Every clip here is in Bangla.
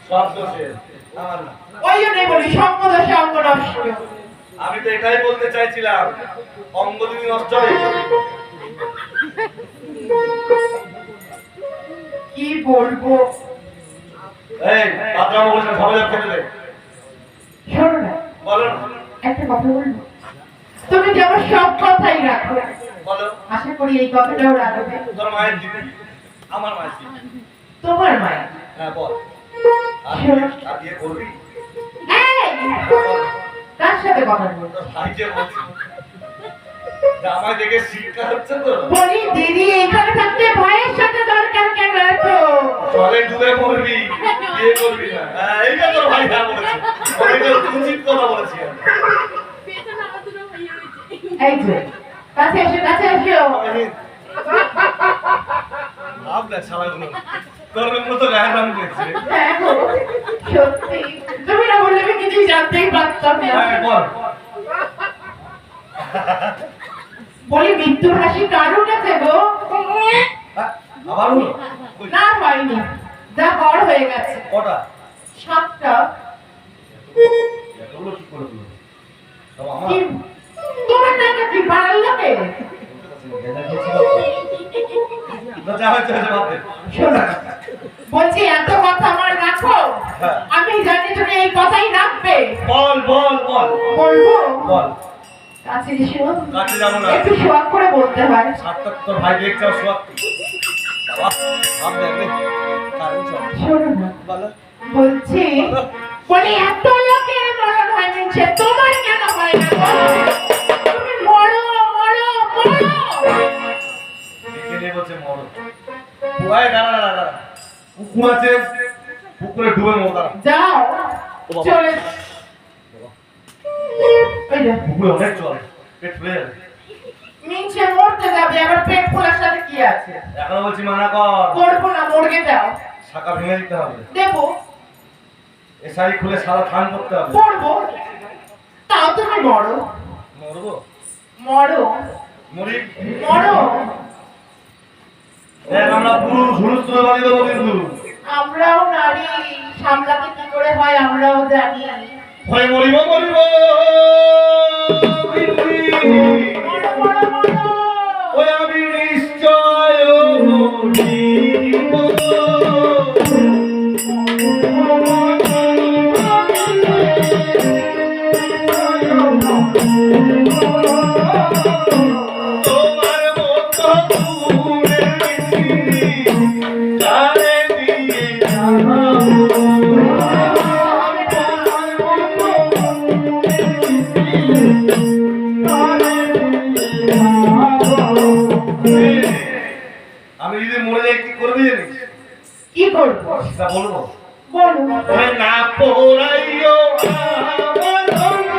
সব দোষের আমার না। ওই জন্যই বলি সঙ্গ দোষে অঙ্গ নষ্ট। আমি তো এটাই বলতে চাইছিলাম, অঙ্গ যদি নষ্ট হয়ে যায়। কি বলবো? এই বাদরাম বলছে সবাই খেতে দে। শোনো না, বলো না। একটা কথা বলবো? তুমি যে আমার সব কথাই রাখো, বলো। আশা করি এই কথাটাও রাখবে। তোর মায়ের দিদি, আমার মায়ের দিদি। তোমার মায়া। হ্যাঁ বল। আর দিয়ে করবি? এই, কার সাথে কথা বলবো? তোর ভাইকে বলছি। আমায় দেখে শিক্ষা হচ্ছে তো। বলি দিদি এখানে থাকতে ভাইয়ের সাথে দরকার কেন এত? চলে ডুবে মরবি, বিয়ে করবি না। হ্যাঁ এইটা তোর ভাই হ্যাঁ বলেছে। অনেকটা উচিত কথা বলেছি আমি। এই যে কাছে এসো, কাছে এসো। ভাব না শালাগুলো। তোর মতো গায়ে দাম করেছে। হ্যাঁ গো, সত্যি তুমি না বললে আমি কিছুই জানতেই পারতাম না। হ্যাঁ বল। বলি মৃত্যুর হাসি কার উঠেছে গো? আবার হলো? না হয়নি, যা বড় হয়ে গেছে। কটা? 7টা। এতগুলো কি করে দিল? সব আমার। কি তোমার টাকা কি পাড়ার লোকে? যা হচ্ছে হচ্ছে ভাবতে। শোনো, বলছি এত কথা আমার রাখো। আমি জানি তুমি এই কথাই রাখবে। বল বল বল। বলবো? বল। কাছে এসো। কাছে যাবো না। একটু শোয়াক করে বলতে হয়। সাতটা তোর ভাই দেখছে সোয়াক। বাবা ভাব দেখবে। কারণ সব। শোনো না, বলো। বলছি বলি এত লোকের মরণ হয় নিচে, তোমার কেন হয় না গো? তুমি মরো মরো মরো। দেখে নিয়ে বলছে মরো। ওই দাঁড়া দাঁড়া দাঁড়া। পুকুর আছে, পুকুরে ডুবে মরো দাঁড়া। যাও চলে। এই যে পুকুরে অনেক জল, পেট ফুলে যাবে। নিচে মরতে যাবে, আবার পেট ফোলার সাথে কি আছে? এখনো বলছি মানা কর। করবো না, মরগে যাও। শাখা ভেঙে দিতে হবে। দেবো, এ শাড়ি খুলে সারা থান করতে হবে। করবো। তাও তুমি মরো মরবো? মরো মরি? মরো। দেখ আমরা পুরুষ হুলুস তুলে বাড়ি দেবো কিন্তু। আমরাও নারী, সামলাতে কি করে হয় আমরাও জানি। ভয় মরিব মরিব। মরো মরো মরো। ওই আমি নিশ্চয় মরিব। তোমার মতো ফুলের মিষ্টি গায়ে দিয়ে আমি যদি মরে যাই কি করবি জানিস? কি করবো? তা বলবো। বলো। ওরে না পোড়াইও আমার অঙ্গ,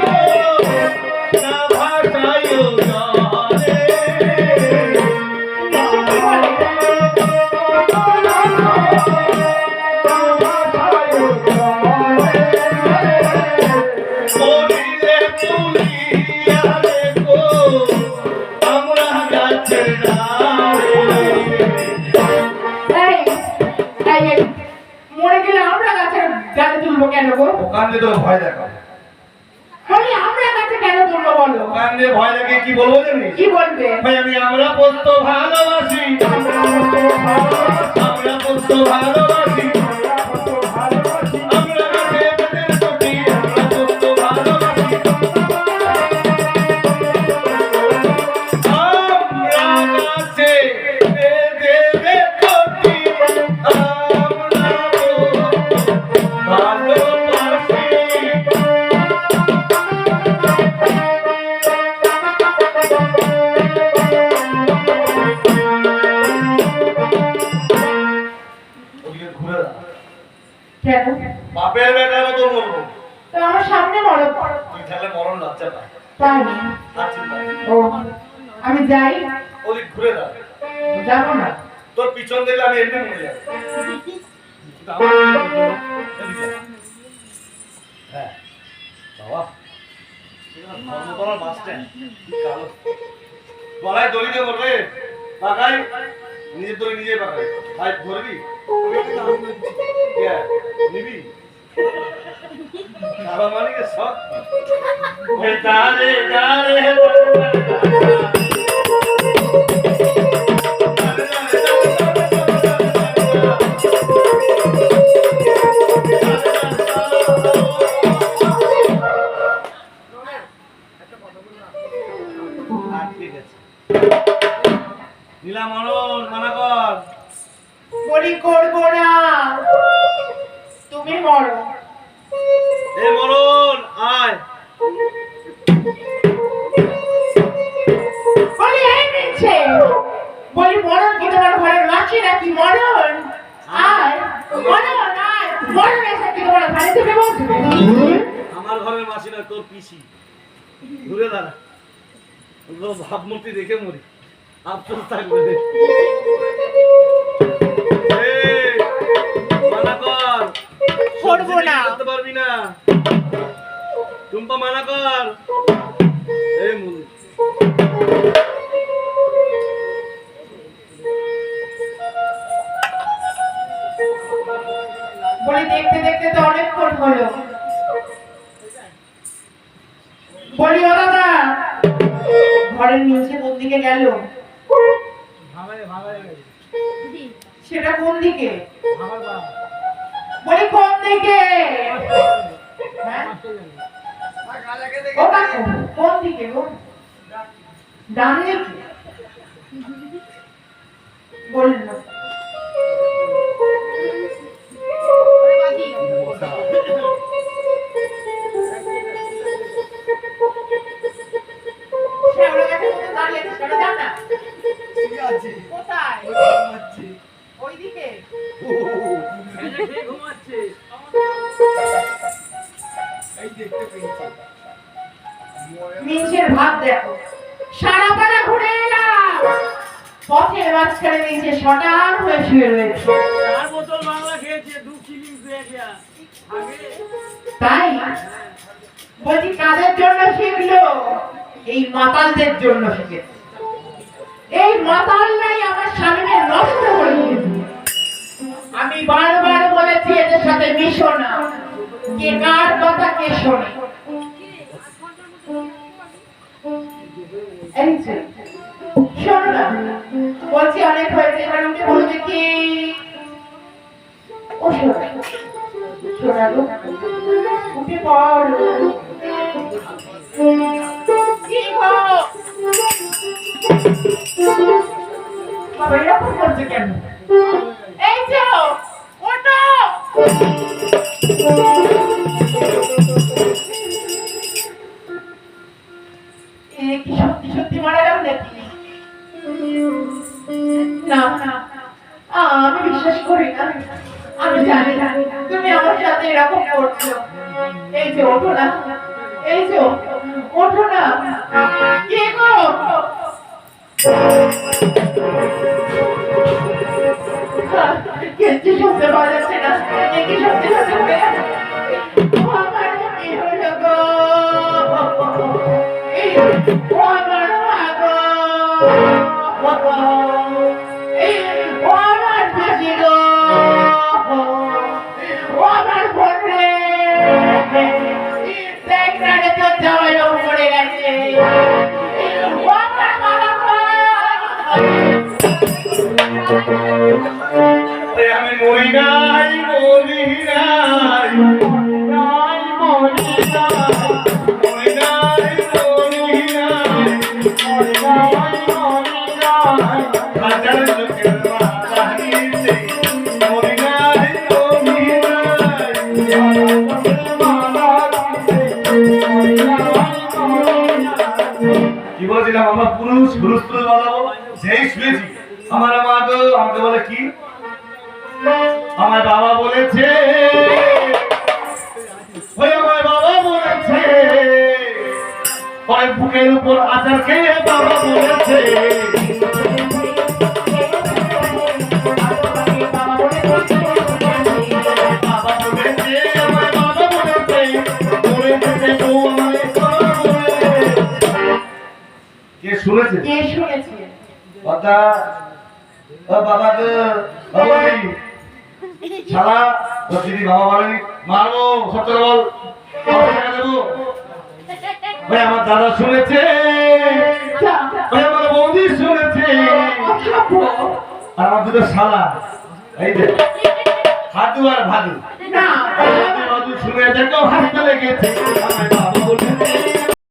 না ভাসাইও জলে। মরিলে তুলিয়া দেখো আমরা গাছের ডালে। এই, এই, এই, মরে গেলে আমরা গাছের গাছে তুলবো কেন গো? ওখান দিয়ে তো ভয় দেখা। বলি আমরা গাছে কেন তুলবো বলো? ওখান দিয়ে ভয় লাগে কি বলবো জানিস? কি বলবে? ভাই আমি আমরা পোস্ত ভালোবাসি, আমরা পোস্ত ভালোবাসি, আমরা গাছে বেতের চটি, আমরা পোস্ত ভালোবাসি, আমরা গাছে বেতের চটি, আমরা ভালোবাসি। ওদিকে ঘুরে দাঁড়া। কেন? বাপের বেটার মতো মরবো। তো আমার সামনে মরো। তুই তাহলে মরণ লজ্জা পায়। তাই? আচ্ছা তাই। ও, আমি যাই? ওদিক ঘুরে দাঁড়া। যাবো না। তোর পিছন দিলে আমি এমনি মরে যাবো। হ্যাঁ বাবা ধর্মতলার বাস স্ট্যান্ড কালো গলায় দড়ি দিয়ে মরবে পাকাই নিজের দড়ি নিজেই পাকাই ভাই ধরবি নিবি বাবা মালিকের সব দাঁড়ে দাঁড়ে নীলা মরণ মানা কর বলি করবো না, তুমি মরো। এ মরণ আয় বলি এই মিছে, বলি মরণ কি তোমার ঘরের মাছি নাকি? মরণ আয়, মরণ আয়, মরণ এসে কি তোমার ঘরে থেকে বসবে? আমার ঘরের মাসি না তোর পিসি ঘুরে দাঁড়া ভাবমূর্তি দেখে মরি আফসোস থাকবে এই, মানা কর করবো না। করতে পারবি না টুম্পা মানা কর এই মুলি বলি দেখতে দেখতে তো অনেকক্ষণ হলো। বলি ও দাদা, ঘরের নিচে কোন দিকে গেল? সেটা কোন দিকে? বলি কোন দিকে? হ্যাঁ? ও কাকু, কোন দিকে গো? ডান দিকে? বলল শ্যাওড়া গাছের মধ্যে দাঁড়িয়ে আছে, সেটা জানা? কোথায়? ওইদিকে? মিঞ্চের ভাব দেখো, সারা পাড়া ঘুরে এলাম, পথের মাঝখানে নিচে শটান হয়ে শুয়ে রয়েছে। তাই বলছি কাদের জন্য শিখলো? এই মাতালদের জন্য শিখেছে। এই মাতালরাই আমার স্বামীকে নষ্ট করে দিয়েছে। আমি বারবার বলেছি এদের সাথে মিশো না, কে কার কথা কে শোনে। এই যে, শোনো না, বলছি অনেক হয়েছে, এবার উঠে বলো দেখি। ও শোনা, শোনা গো, উঠে পড়ো। কি গো? বাবা এরকম করছে কেন? এই যে, ওঠো। এ কি সত্যি সত্যি মারা গেল নাকি? না না, আমি বিশ্বাস করি না। আমি জানি না তুমি আমার সাথে এরকম করছো। এই যে ওঠো না, এই যে ওঠো না। কে গো? কিচ্ছু শুনতে পাওয়া যাচ্ছে না। কি সত্যি সত্যি হয়ে গেছে? আমার কি হলো গো? ও আমার মা গো, ও আমার পিসি গো, ও আমার বোন রে, দেখ না রে তোর জামাই বাবু পড়ে গেছে। ও আমার মা গো। আমি মরি নাই মরি নাই নাই মরি নাই, মরি নাই মরি নাই মরি নাই, মরি নাই। হাজার লোকের মাথা নিচে মরি নাই মরি নাই কি বলছিলাম আমরা পুরুষ পুরুষ পুরুষ বাজাবো যেই শুয়েছি আমার মা তো আমাকে বলে কি আমার বাবা বলেছে ওই আমার বাবা বলেছে কয়েক বুকের উপর আচার খেয়ে বাবা বলেছে বাবা বলেছে আমার বাবা বলেছে বলেছে তো আমায় বলেছে কে শুনেছে কে শুনেছে? কথা ও বাবা গো বাবাই শালা তো দিদি বাবা বলেনি মারবো সব করে বল কত টাকা দেবো ওই আমার দাদা শুনেছে যা, ওই আমার বৌদি শুনেছে অসভ্য। আর আমার দুটো শালা এই যে হাদু আর ভাদু না, ভাদু শুনে দেখো হাসতে লেগেছে আমার বাবা বলেছে